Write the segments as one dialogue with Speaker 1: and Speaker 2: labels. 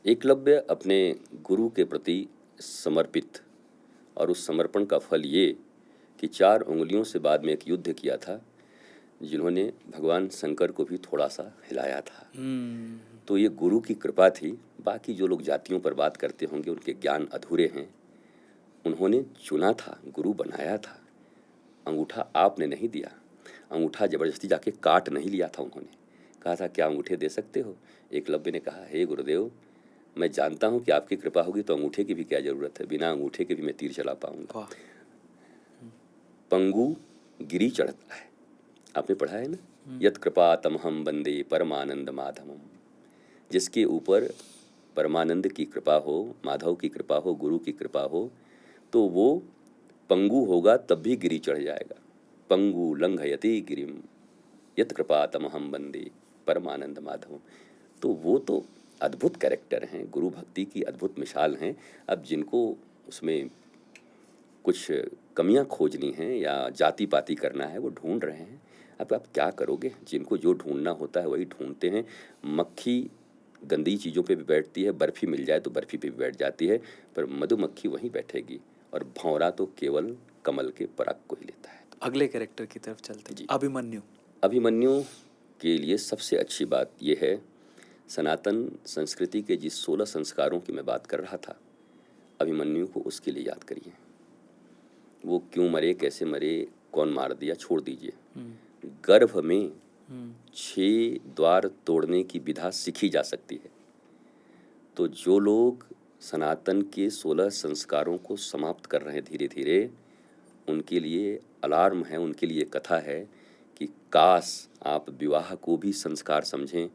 Speaker 1: एकलव्य अपने गुरु के प्रति समर्पित, और उस समर्पण का फल ये कि 4 उँगलियों से बाद में एक युद्ध किया था, जिन्होंने भगवान शंकर को भी थोड़ा-सा हिलाया था। तो ये गुरु की कृपा थी। बाकी जो लोग जातियों पर बात करते होंगे, उनके ज्ञान अधूरे हैं। उन्होंने चुना था, गुरु बनाया था। अंगूठा आपने नहीं दिया, अंगूठा ज़बरदस्ती जाके काट नहीं लिया था उन्होंने। कहा था, क्या अंगूठे दे सकते हो? एकलव्य ने कहा, हे गुरुदेव, मैं जानता हूँ कि आपकी कृपा होगी तो अंगूठे की भी क्या ज़रूरत है, बिना अंगूठे के भी मैं तीर चला पाऊंगा। पंगु गिरी चढ़ता है, आपने पढ़ा है ना, यत कृपा तमहम वंदे परमानंद माधवम। जिसके ऊपर परमानंद की कृपा हो, माधव की कृपा हो, गुरु की कृपा हो, तो वो पंगु होगा तब भी गिरी चढ़ जाएगा। पंगु लंघयति गिरिम यत कृपा तमहम वंदे परमानंद माधवम। तो वो तो अद्भुत कैरेक्टर हैं, गुरु भक्ति की अद्भुत मिसाल हैं। अब जिनको उसमें कुछ कमियां खोजनी हैं या जाति पाती करना है, वो ढूंढ रहे हैं। अब आप क्या करोगे, जिनको जो ढूंढना होता है वही ढूंढते हैं। मक्खी गंदी चीज़ों पे भी बैठती है, बर्फ़ी मिल जाए तो बर्फ़ी पे भी बैठ जाती है, पर मधुमक्खी वहीं बैठेगी, और भौंरा तो केवल कमल के पराग को ही लेता है।
Speaker 2: तो अगले कैरेक्टर की तरफ चलते हैं, अभिमन्यु।
Speaker 1: अभिमन्यु के लिए सबसे अच्छी बात यह है, सनातन संस्कृति के जिस 16 संस्कारों की मैं बात कर रहा था, अभिमन्यु को उसके लिए याद करिए। वो क्यों मरे, कैसे मरे, कौन मार दिया, छोड़ दीजिए। गर्भ में 6 द्वार तोड़ने की विधा सीखी जा सकती है। तो जो लोग सनातन के 16 संस्कारों को समाप्त कर रहे हैं धीरे धीरे, उनके लिए अलार्म है, उनके लिए कथा है कि काश आप विवाह को भी संस्कार समझें,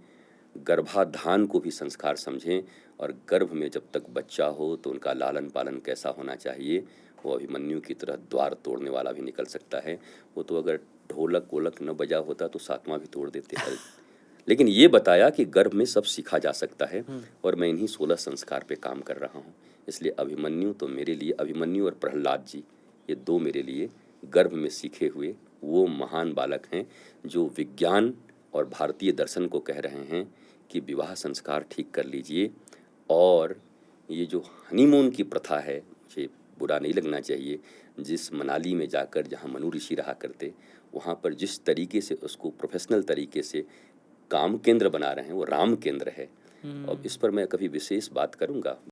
Speaker 1: गर्भाधान को भी संस्कार समझें, और गर्भ में जब तक बच्चा हो तो उनका लालन पालन कैसा होना चाहिए। वो अभिमन्यु की तरह द्वार तोड़ने वाला भी निकल सकता है। वो तो अगर ढोलक वोलक न बजा होता तो 7वां भी तोड़ देते हैं। लेकिन ये बताया कि गर्भ में सब सीखा जा सकता है, और मैं इन्हीं 16 संस्कार पे काम कर रहा हूँ। इसलिए अभिमन्यु तो मेरे लिए, अभिमन्यु और प्रहलाद जी, ये 2 मेरे लिए गर्भ में सीखे हुए वो महान बालक हैं, जो विज्ञान और भारतीय दर्शन को कह रहे हैं कि विवाह संस्कार ठीक कर लीजिए। और ये जो हनीमून की प्रथा है, मुझे बुरा नहीं लगना चाहिए, जिस मनाली में जाकर जहाँ मनु ऋषि रहा करते, वहाँ पर जिस तरीके से उसको प्रोफेशनल तरीके से काम केंद्र बना रहे हैं, वो राम केंद्र है। और इस पर मैं कभी विशेष बात करूँगा।